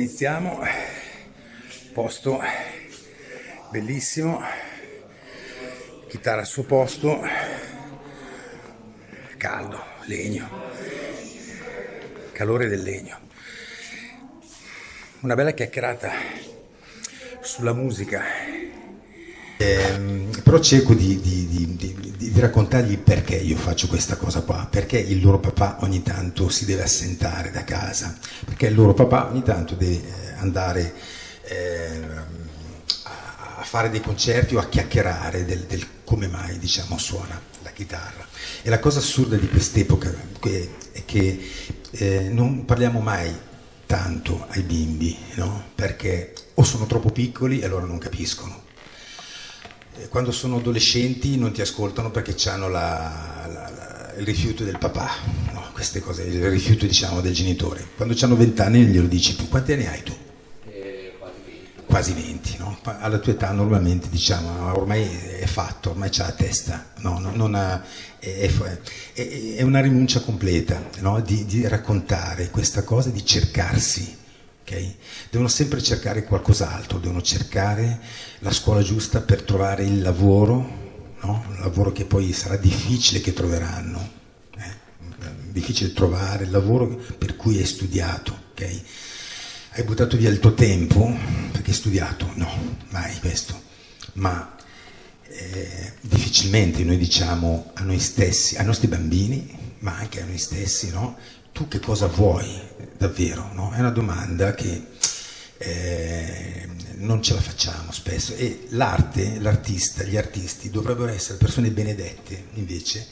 iniziamo. Posto bellissimo, chitarra al suo posto, caldo, legno, calore del legno. Una bella chiacchierata sulla musica. Però cerco di raccontargli perché io faccio questa cosa qua, perché il loro papà ogni tanto si deve assentare da casa, perché il loro papà ogni tanto deve andare a fare dei concerti o a chiacchierare del come mai, diciamo, suona la chitarra. E la cosa assurda di quest'epoca è che non parliamo mai tanto ai bimbi, no? Perché o sono troppo piccoli e allora non capiscono. Quando sono adolescenti non ti ascoltano perché hanno il rifiuto del papà, no? Queste cose, il rifiuto, diciamo, del genitore. Quando hanno 20 anni glielo dici tu. Quanti anni hai tu? Quasi 20, no? Alla tua età normalmente, diciamo, ormai è fatto, ormai c'ha la testa, no? È una rinuncia completa, no? Di raccontare questa cosa, di cercarsi. Okay? Devono sempre cercare qualcos'altro, devono cercare la scuola giusta per trovare il lavoro, no? Un lavoro che poi sarà difficile che troveranno, difficile trovare il lavoro per cui hai studiato, okay? Hai buttato via il tuo tempo perché hai studiato? No, mai questo, ma difficilmente noi diciamo a noi stessi, ai nostri bambini, ma anche a noi stessi, no? Tu che cosa vuoi davvero? No? È una domanda che non ce la facciamo spesso, e l'artista, gli artisti dovrebbero essere persone benedette invece,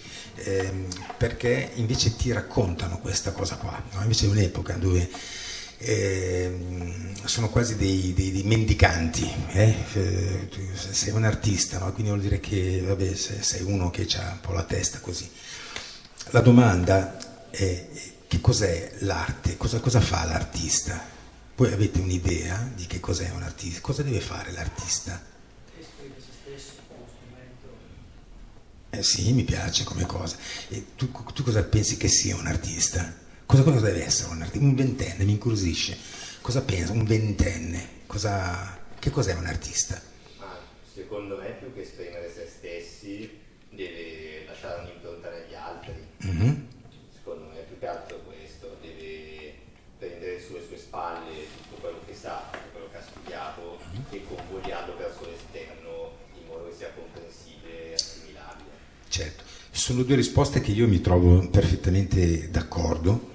perché invece ti raccontano questa cosa qua, no? Invece è un'epoca dove sono quasi dei mendicanti, sei un artista, no? Quindi vuol dire che vabbè, sei uno che ha un po' la testa così. La domanda è: che cos'è l'arte? Cosa fa l'artista? Voi avete un'idea di che cos'è un artista? Cosa deve fare l'artista? Esprimere se stesso con uno strumento. Sì, mi piace come cosa. E tu cosa pensi che sia un artista? Cosa deve essere un artista? Un ventenne, mi incuriosisce. Cosa pensa un ventenne? Che cos'è un artista? Secondo me, più che esprimere se stessi, deve lasciare un'impronta negli altri. Mm-hmm. Secondo me, più che altro questo, deve prendere sulle sue spalle tutto quello che sa, tutto quello che ha studiato, e convogliarlo verso l'esterno in modo che sia comprensibile e assimilabile. Certo, sono due risposte che io mi trovo perfettamente d'accordo,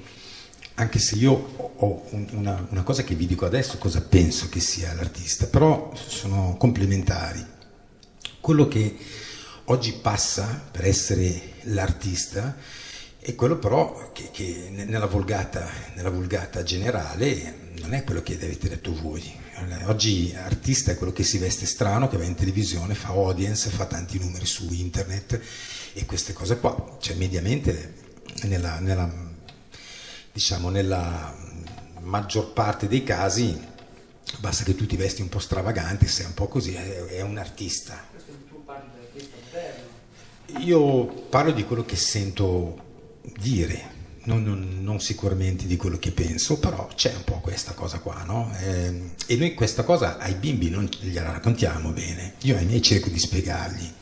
anche se io ho una cosa che vi dico adesso, cosa penso che sia l'artista, però sono complementari. Quello che oggi passa per essere l'artista è quello però che nella vulgata generale non è quello che avete detto voi. Oggi artista è quello che si veste strano, che va in televisione, fa audience, fa tanti numeri su internet e queste cose qua. Cioè mediamente nella maggior parte dei casi basta che tu ti vesti un po' stravagante, sei un po' così, è un artista. Questo tu parli dell'artista moderno. Io parlo di quello che sento dire, non sicuramente di quello che penso, però c'è un po' questa cosa qua, no? E noi questa cosa ai bimbi non gliela raccontiamo bene. Io ai miei cerco di spiegargli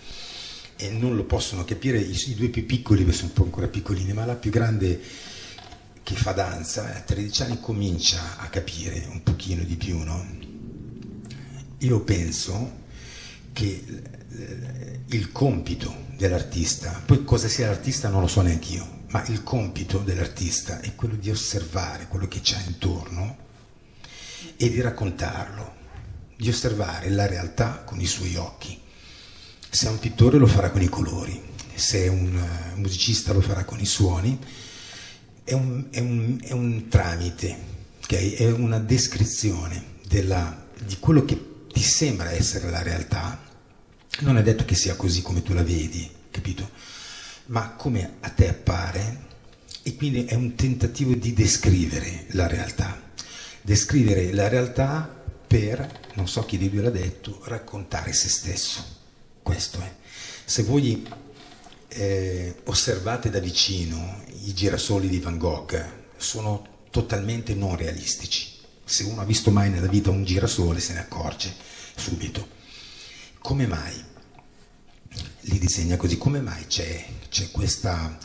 e non lo possono capire. I due più piccoli, che sono un po' ancora piccolini, ma la più grande, che fa danza, a 13 anni comincia a capire un pochino di più, no? Io penso che il compito dell'artista, poi cosa sia l'artista non lo so neanche io, ma il compito dell'artista è quello di osservare quello che c'ha intorno e di raccontarlo, di osservare la realtà con i suoi occhi. Se è un pittore lo farà con i colori, se è un musicista lo farà con i suoni. È un tramite, okay? È una descrizione di quello che ti sembra essere la realtà. Non è detto che sia così come tu la vedi, capito? Ma come a te appare, e quindi è un tentativo di descrivere la realtà. Descrivere la realtà per, non so chi di lui l'ha detto, raccontare se stesso. Questo è. Se voi osservate da vicino i girasoli di Van Gogh, sono totalmente non realistici, Se uno ha visto mai nella vita un girasole se ne accorge subito. Come mai li disegna così? Come mai c'è questa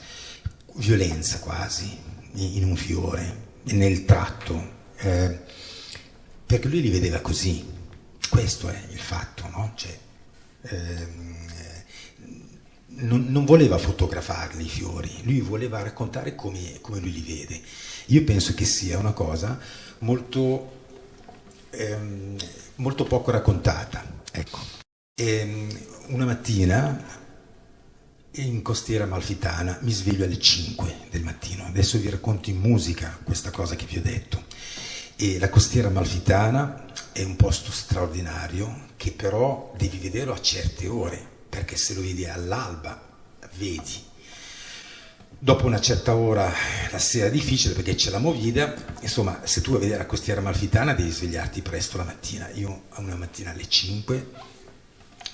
violenza quasi in un fiore, nel tratto? Perché lui li vedeva così. Questo è il fatto, no? Non voleva fotografarli i fiori, lui voleva raccontare come lui li vede. Io penso che sia una cosa molto poco raccontata. Ecco. Una mattina in Costiera Amalfitana mi sveglio alle 5 del mattino. Adesso vi racconto in musica questa cosa che vi ho detto. E la Costiera Amalfitana è un posto straordinario che però devi vederlo a certe ore, perché se lo vedi all'alba vedi. Dopo una certa ora la sera è difficile perché c'è la movida, insomma se tu vuoi vedere la Costiera Amalfitana devi svegliarti presto la mattina. Io una mattina alle 5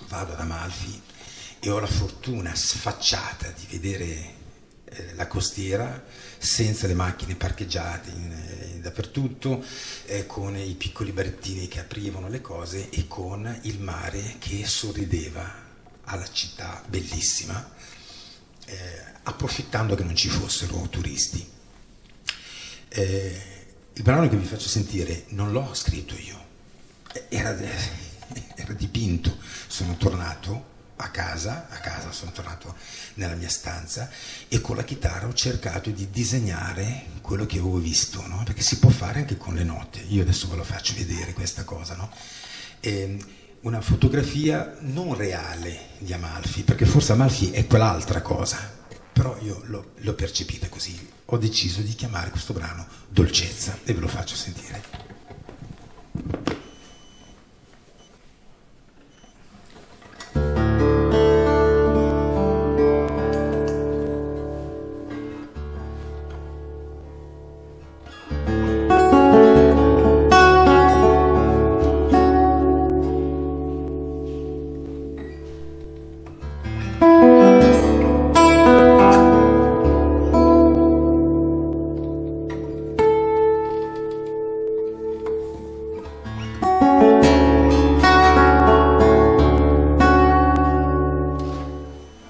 vado ad Amalfi e ho la fortuna sfacciata di vedere la costiera senza le macchine parcheggiate dappertutto, con i piccoli barettini che aprivano le cose e con il mare che sorrideva alla città bellissima, approfittando che non ci fossero turisti. Il brano che vi faccio sentire non l'ho scritto io, era dipinto. Sono tornato a casa sono tornato nella mia stanza e con la chitarra ho cercato di disegnare quello che avevo visto, no? Perché si può fare anche con le note. Io adesso ve lo faccio vedere questa cosa, no? Una fotografia non reale di Amalfi, perché forse Amalfi è quell'altra cosa, però io l'ho percepita così. Ho deciso di chiamare questo brano Dolcezza e ve lo faccio sentire.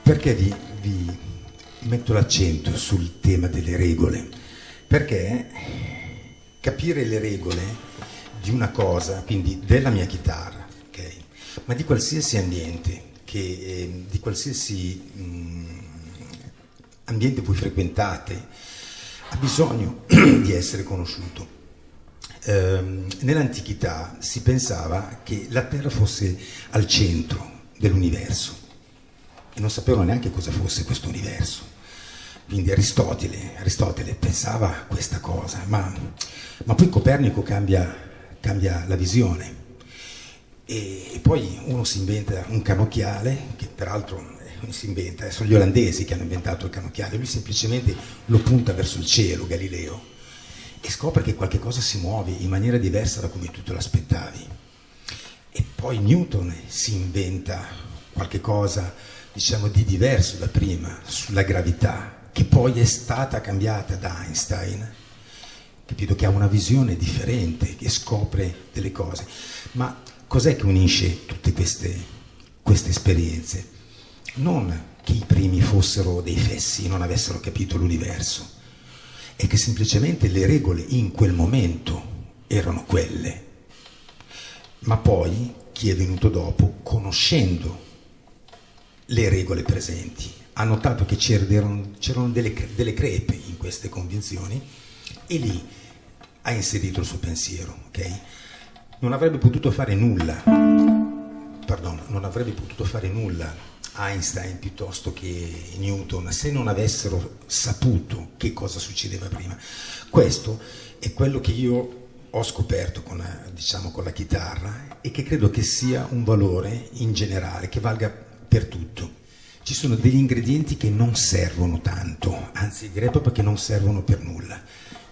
Perché vi metto l'accento sul tema delle regole? Perché capire le regole di una cosa, quindi della mia chitarra, okay, ma di qualsiasi ambiente, di qualsiasi ambiente voi frequentate, ha bisogno di essere conosciuto. Nell'antichità si pensava che la Terra fosse al centro dell'universo e non sapevano neanche cosa fosse questo universo. Quindi Aristotele pensava questa cosa, ma poi Copernico cambia la visione e poi uno si inventa un cannocchiale, che peraltro sono gli olandesi che hanno inventato il cannocchiale, lui semplicemente lo punta verso il cielo, Galileo, e scopre che qualche cosa si muove in maniera diversa da come tu te l'aspettavi. E poi Newton si inventa qualche cosa, diciamo, di diverso da prima, sulla gravità, che poi è stata cambiata da Einstein, capito, che ha una visione differente, che scopre delle cose. Ma cos'è che unisce tutte queste esperienze? Non che i primi fossero dei fessi e non avessero capito l'universo, è che semplicemente le regole in quel momento erano quelle. Ma poi chi è venuto dopo, conoscendo le regole presenti, ha notato che c'erano delle crepe in queste convinzioni e lì ha inserito il suo pensiero, ok? Non avrebbe potuto fare nulla Einstein piuttosto che Newton se non avessero saputo che cosa succedeva prima. Questo è quello che io ho scoperto con la chitarra e che credo che sia un valore in generale, che valga per tutto. Ci sono degli ingredienti che non servono tanto, anzi direi proprio che non servono per nulla.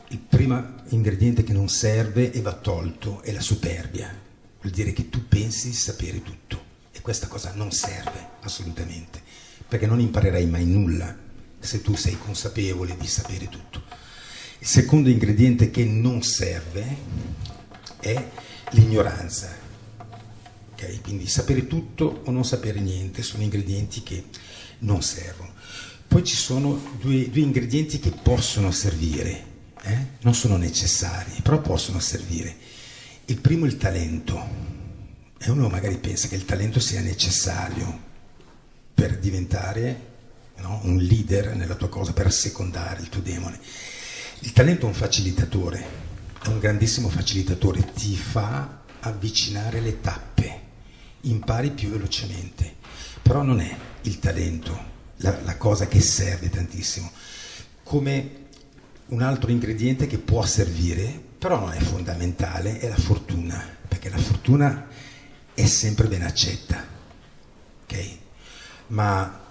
Il primo ingrediente che non serve e va tolto è la superbia, vuol dire che tu pensi di sapere tutto e questa cosa non serve assolutamente, perché non imparerai mai nulla se tu sei consapevole di sapere tutto. Il secondo ingrediente che non serve è l'ignoranza. Okay? Quindi sapere tutto o non sapere niente sono ingredienti che non servono. Poi ci sono due ingredienti che possono servire, non sono necessari, però possono servire. Il primo è il talento. E uno magari pensa che il talento sia necessario per diventare, no, un leader nella tua cosa, per assecondare il tuo demone. Il talento è un facilitatore, è un grandissimo facilitatore, ti fa avvicinare le tappe, impari più velocemente, però non è il talento la cosa che serve tantissimo. Come un altro ingrediente che può servire, però non è fondamentale, è la fortuna, perché la fortuna è sempre ben accetta, ok? Ma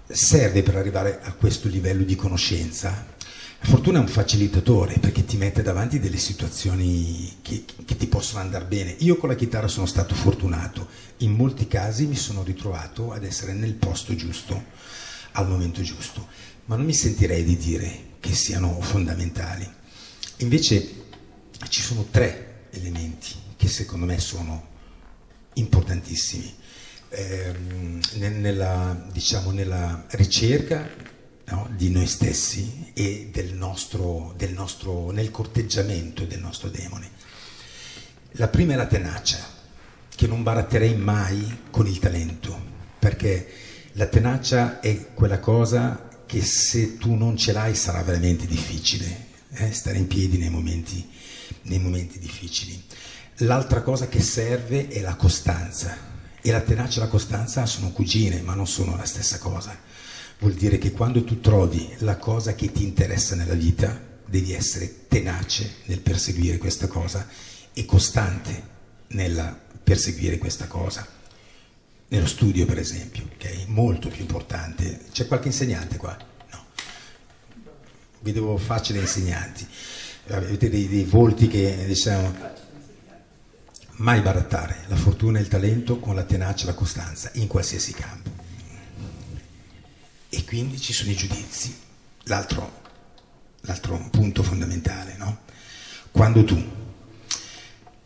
serve per arrivare a questo livello di conoscenza. La fortuna è un facilitatore perché ti mette davanti delle situazioni che ti possono andare bene. Io con la chitarra sono stato fortunato, in molti casi mi sono ritrovato ad essere nel posto giusto, al momento giusto, ma non mi sentirei di dire che siano fondamentali. Invece ci sono 3 elementi che secondo me sono importantissimi nella ricerca, no, di noi stessi e nel corteggiamento del nostro demone. La prima è la tenacia, che non baratterei mai con il talento, perché la tenacia è quella cosa che se tu non ce l'hai sarà veramente difficile, stare in piedi nei momenti difficili. L'altra cosa che serve è la costanza, e la tenacia e la costanza sono cugine, ma non sono la stessa cosa. Vuol dire che quando tu trovi la cosa che ti interessa nella vita, devi essere tenace nel perseguire questa cosa e costante nel perseguire questa cosa. Nello studio, per esempio, ok? Molto più importante. C'è qualche insegnante qua? No. Vedevo facce da insegnanti. Avete dei volti che, diciamo, mai barattare la fortuna e il talento con la tenacia e la costanza in qualsiasi campo. E quindi ci sono i giudizi, l'altro punto fondamentale, no? Quando tu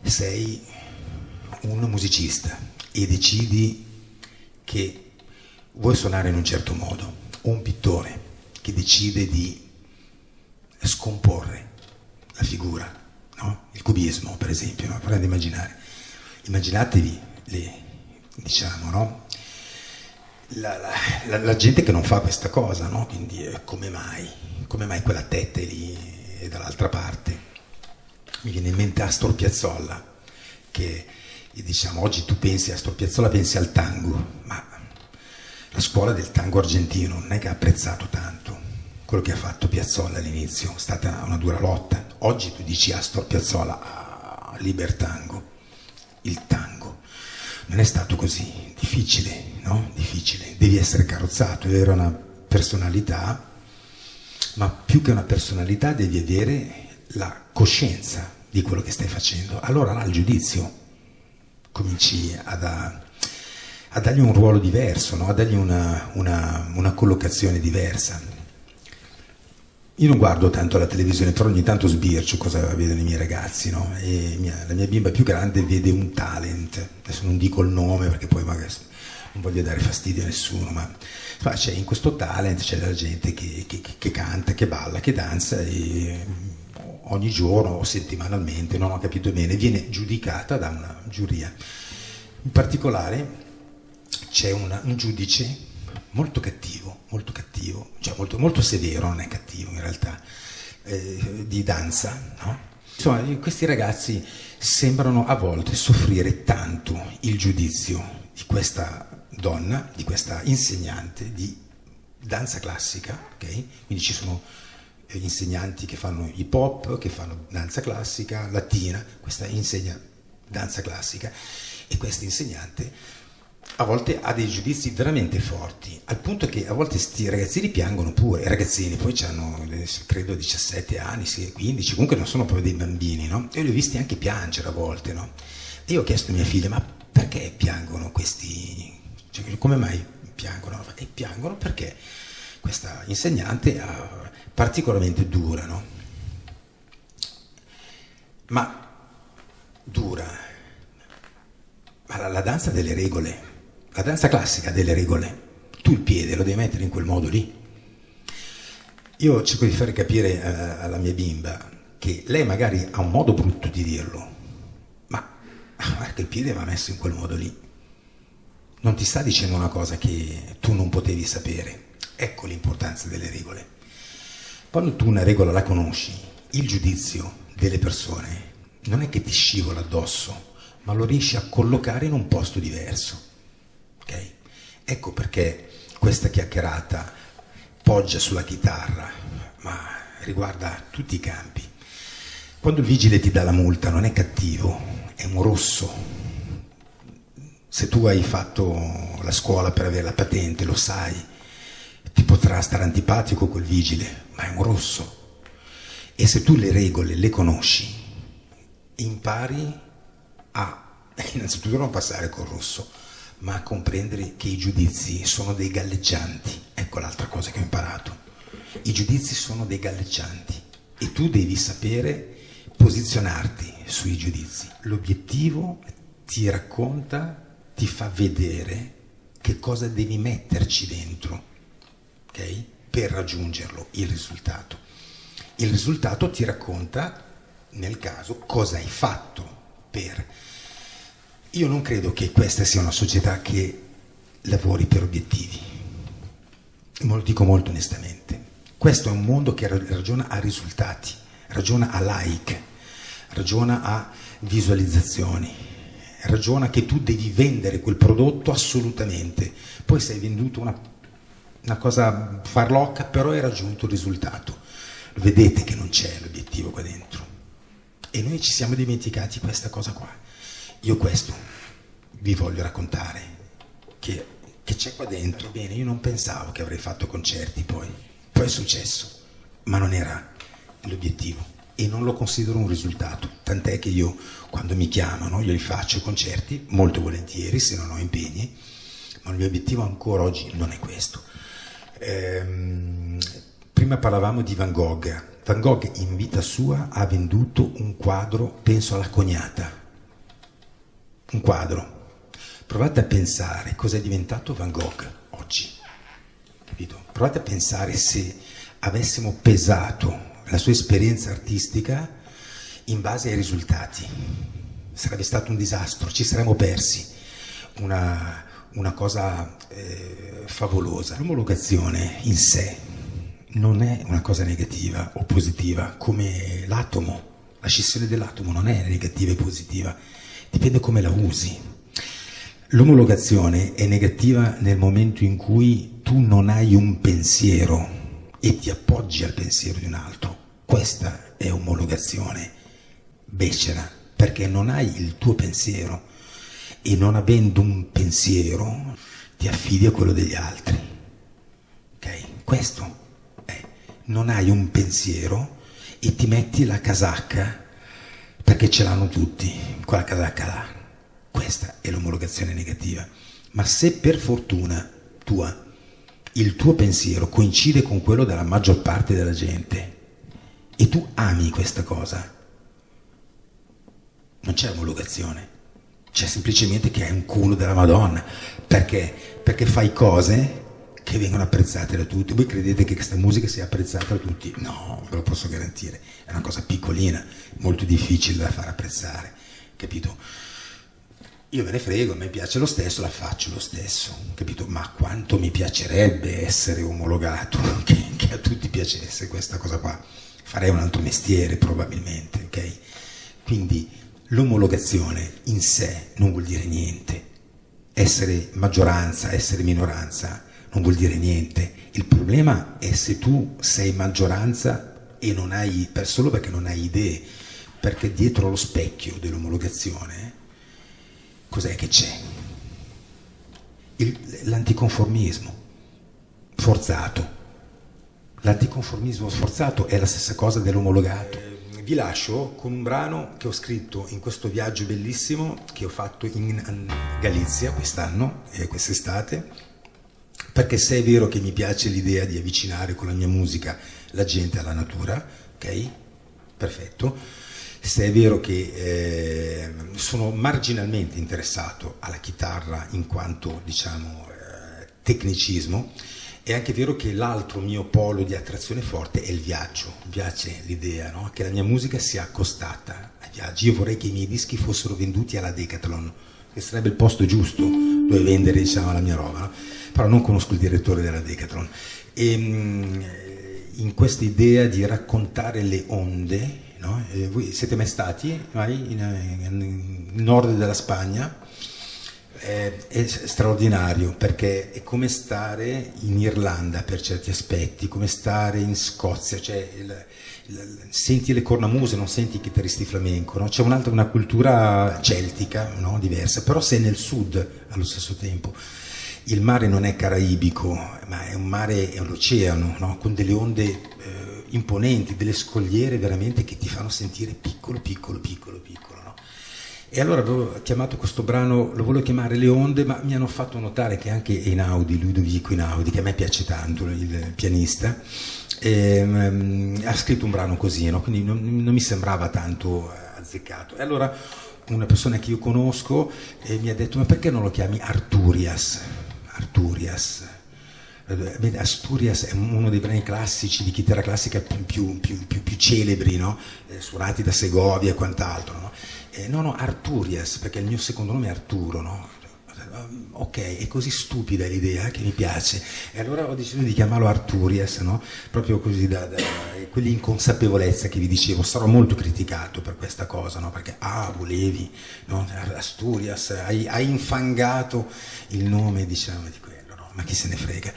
sei un musicista e decidi che vuoi suonare in un certo modo, o un pittore che decide di scomporre la figura, no? Il cubismo, per esempio, no? Provate ad immaginare. Immaginatevi no? La gente che non fa questa cosa, no? Quindi come mai quella tetta è lì e dall'altra parte? Mi viene in mente Astor Piazzolla, che diciamo oggi tu pensi a Astor Piazzolla, pensi al tango, ma la scuola del tango argentino non è che ha apprezzato tanto quello che ha fatto Piazzolla all'inizio, è stata una dura lotta. Oggi tu dici Astor Piazzolla, libertango. Il tango non è stato così difficile, no? Difficile, devi essere carrozzato, devi avere una personalità, ma più che una personalità devi avere la coscienza di quello che stai facendo. Allora là il giudizio cominci a dargli un ruolo diverso, no? A dargli una collocazione diversa. Io non guardo tanto la televisione, però ogni tanto sbircio cosa vedono i miei ragazzi, no? E la mia bimba più grande vede un talent, adesso non dico il nome perché poi magari non voglio dare fastidio a nessuno, ma c'è in questo talent c'è della gente che canta, che balla, che danza e ogni giorno o settimanalmente, non ho capito bene, viene giudicata da una giuria. In particolare c'è un giudice molto cattivo, cioè molto severo, non è cattivo in realtà, di danza, no? Insomma, questi ragazzi sembrano a volte soffrire tanto il giudizio di questa donna, di questa insegnante di danza classica, ok? Quindi ci sono insegnanti che fanno hip hop, che fanno danza classica, latina, questa insegna danza classica e questa insegnante a volte ha dei giudizi veramente forti, al punto che a volte sti ragazzini piangono pure, i ragazzini poi hanno credo 17 anni, 15, comunque non sono proprio dei bambini, no? Io li ho visti anche piangere a volte, no? E io ho chiesto a mia figlia, ma perché piangono questi, cioè, come mai piangono? E piangono perché questa insegnante è particolarmente dura, no? Ma dura. Ma la danza ha delle regole, la danza classica ha delle regole. Tu il piede lo devi mettere in quel modo lì. Io cerco di fare capire alla mia bimba che lei magari ha un modo brutto di dirlo, ma guarda che il piede va messo in quel modo lì. Non ti sta dicendo una cosa che tu non potevi sapere. Ecco l'importanza delle regole. Quando tu una regola la conosci, il giudizio delle persone non è che ti scivola addosso, ma lo riesci a collocare in un posto diverso. Ok? Ecco perché questa chiacchierata poggia sulla chitarra, ma riguarda tutti i campi. Quando il vigile ti dà la multa non è cattivo, è un rosso. Se tu hai fatto la scuola per avere la patente, lo sai, ti potrà stare antipatico quel vigile, ma è un rosso. E se tu le regole le conosci, impari a innanzitutto non passare col rosso, ma a comprendere che i giudizi sono dei galleggianti. Ecco l'altra cosa che ho imparato. I giudizi sono dei galleggianti e tu devi sapere posizionarti sui giudizi. L'obiettivo ti racconta, ti fa vedere che cosa devi metterci dentro, ok? Per raggiungerlo, il risultato. Il risultato ti racconta, nel caso, cosa hai fatto per... Io non credo che questa sia una società che lavori per obiettivi. Me lo dico molto onestamente. Questo è un mondo che ragiona a risultati, ragiona a like, ragiona a visualizzazioni, ragiona che tu devi vendere quel prodotto assolutamente. Poi se hai venduto una cosa farlocca, però hai raggiunto il risultato. Vedete che non c'è l'obiettivo qua dentro. E noi ci siamo dimenticati questa cosa qua. Io questo vi voglio raccontare, che c'è qua dentro. Bene, io non pensavo che avrei fatto concerti poi è successo, ma non era l'obiettivo e non lo considero un risultato, tant'è che io quando mi chiamano io li faccio concerti molto volentieri se non ho impegni, ma il mio obiettivo ancora oggi non è questo. Prima parlavamo di Van Gogh. Van Gogh in vita sua ha venduto un quadro, penso alla cognata, un quadro. Provate a pensare cosa è diventato Van Gogh oggi, capito? Provate a pensare se avessimo pesato la sua esperienza artistica in base ai risultati. Sarebbe stato un disastro, ci saremmo persi una cosa favolosa. L'omologazione in sé non è una cosa negativa o positiva, come l'atomo. La scissione dell'atomo non è negativa e positiva, dipende come la usi. L'omologazione è negativa nel momento in cui tu non hai un pensiero e ti appoggi al pensiero di un altro. Questa è omologazione becera, perché non hai il tuo pensiero e non avendo un pensiero ti affidi a quello degli altri. Ok? Questo è. Non hai un pensiero e ti metti la casacca perché ce l'hanno tutti, quella casacca là. Questa è l'omologazione negativa. Ma se per fortuna tua il tuo pensiero coincide con quello della maggior parte della gente e tu ami questa cosa, non c'è omologazione, c'è semplicemente che hai un culo della Madonna. Perché? Perché fai cose che vengono apprezzate da tutti. Voi credete che questa musica sia apprezzata da tutti? No, ve lo posso garantire, è una cosa piccolina, molto difficile da far apprezzare, capito? Io me ne frego, a me piace lo stesso, la faccio lo stesso, capito? Ma quanto mi piacerebbe essere omologato, che a tutti piacesse questa cosa qua. Farei un altro mestiere probabilmente, ok? Quindi l'omologazione in sé non vuol dire niente. Essere maggioranza, essere minoranza non vuol dire niente. Il problema è se tu sei maggioranza e non hai, solo perché non hai idee, perché dietro lo specchio dell'omologazione cos'è che c'è? L'anticonformismo forzato. L'anticonformismo sforzato è la stessa cosa dell'omologato. Vi lascio con un brano che ho scritto in questo viaggio bellissimo che ho fatto in Galizia quest'anno, quest'estate, perché se è vero che mi piace l'idea di avvicinare con la mia musica la gente alla natura, ok? Perfetto. se è vero che sono marginalmente interessato alla chitarra in quanto, diciamo, tecnicismo, è anche vero che l'altro mio polo di attrazione forte è il viaggio. Mi piace l'idea, no? Che la mia musica sia accostata ai viaggi. Io vorrei che i miei dischi fossero venduti alla Decathlon, che sarebbe il posto giusto dove vendere, diciamo, la mia roba, no? Però non conosco il direttore della Decathlon. E in questa idea di raccontare le onde, no? Voi siete mai stati nel nord della Spagna? È straordinario, perché è come stare in Irlanda per certi aspetti, come stare in Scozia, cioè senti le cornamuse, non senti i chitarristi flamenco, no? C'è una cultura celtica, no? Diversa, però sei nel sud allo stesso tempo. Il mare non è caraibico, ma è un mare, è un oceano, no? Con delle onde imponenti, delle scogliere veramente che ti fanno sentire piccolo, piccolo, piccolo, piccolo, no? E allora avevo chiamato questo brano, lo volevo chiamare Le Onde, ma mi hanno fatto notare che anche Einaudi, Ludovico Einaudi, che a me piace tanto, il pianista, ha scritto un brano così, no? Quindi non mi sembrava tanto azzeccato. E allora una persona che io conosco mi ha detto: ma perché non lo chiami Arturias? Arturias. Asturias è uno dei brani classici di chitarra classica più celebri, no? Suonati da Segovia e quant'altro, no? No, Arturias, perché il mio secondo nome è Arturo, no? Ok, è così stupida l'idea che mi piace, e allora ho deciso di chiamarlo Arturias, no? Proprio così, da quell'inconsapevolezza che vi dicevo. Sarò molto criticato per questa cosa, no? Perché volevi, no? Asturias, hai infangato il nome, diciamo, di quello, no? Ma chi se ne frega.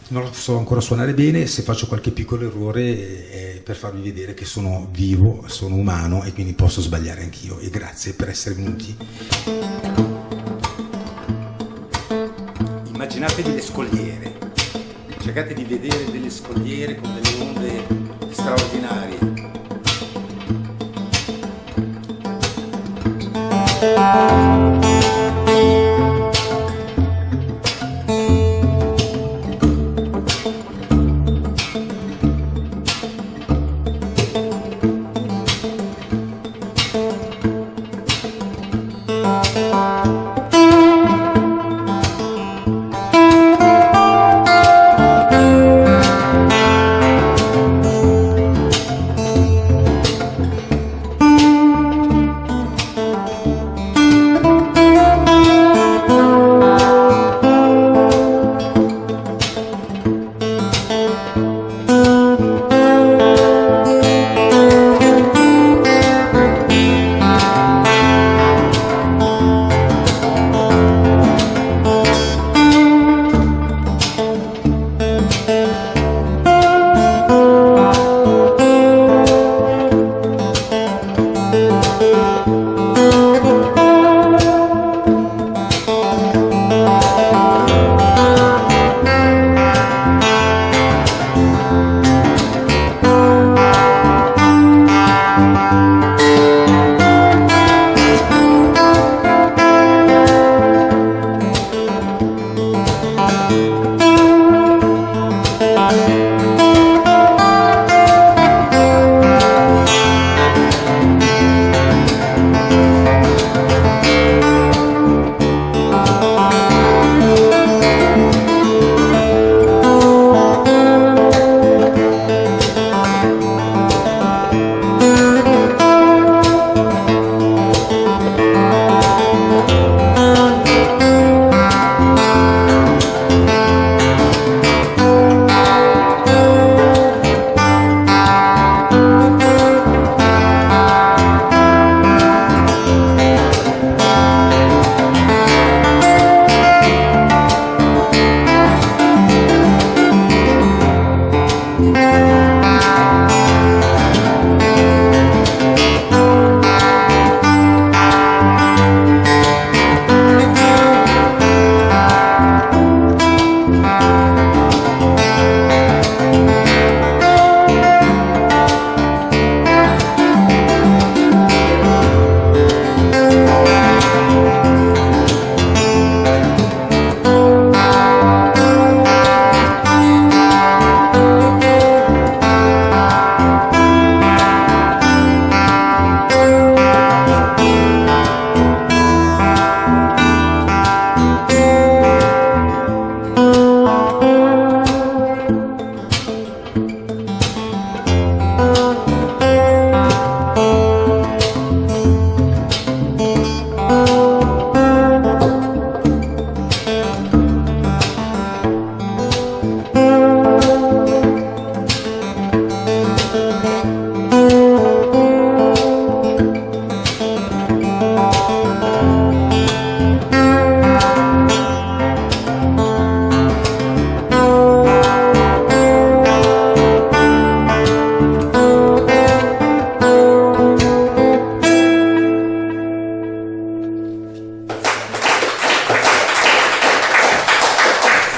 Non lo so ancora suonare bene, se faccio qualche piccolo errore è per farvi vedere che sono vivo, sono umano e quindi posso sbagliare anch'io. E grazie per essere venuti. Immaginatevi le scogliere, cercate di vedere delle scogliere con delle onde straordinarie.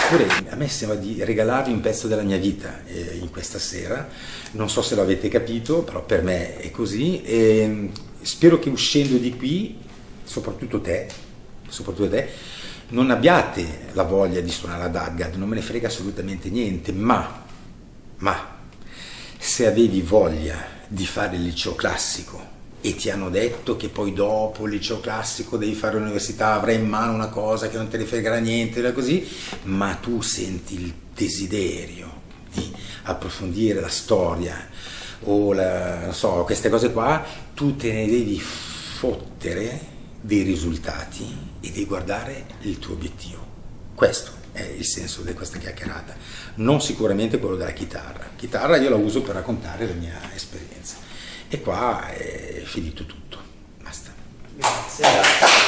Eppure a me sembra di regalarvi un pezzo della mia vita in questa sera, non so se lo avete capito, però per me è così, e spero che uscendo di qui, soprattutto te, non abbiate la voglia di suonare ad Adgard, non me ne frega assolutamente niente, ma se avevi voglia di fare il liceo classico e ti hanno detto che poi dopo il liceo classico devi fare l'università, avrai in mano una cosa che non te ne fregherà niente, così, ma tu senti il desiderio di approfondire la storia o non so, queste cose qua, tu te ne devi fottere dei risultati e devi guardare il tuo obiettivo. Questo è il senso di questa chiacchierata, non sicuramente quello della chitarra. Chitarra io la uso per raccontare la mia esperienza. E qua è finito tutto. Basta. Grazie.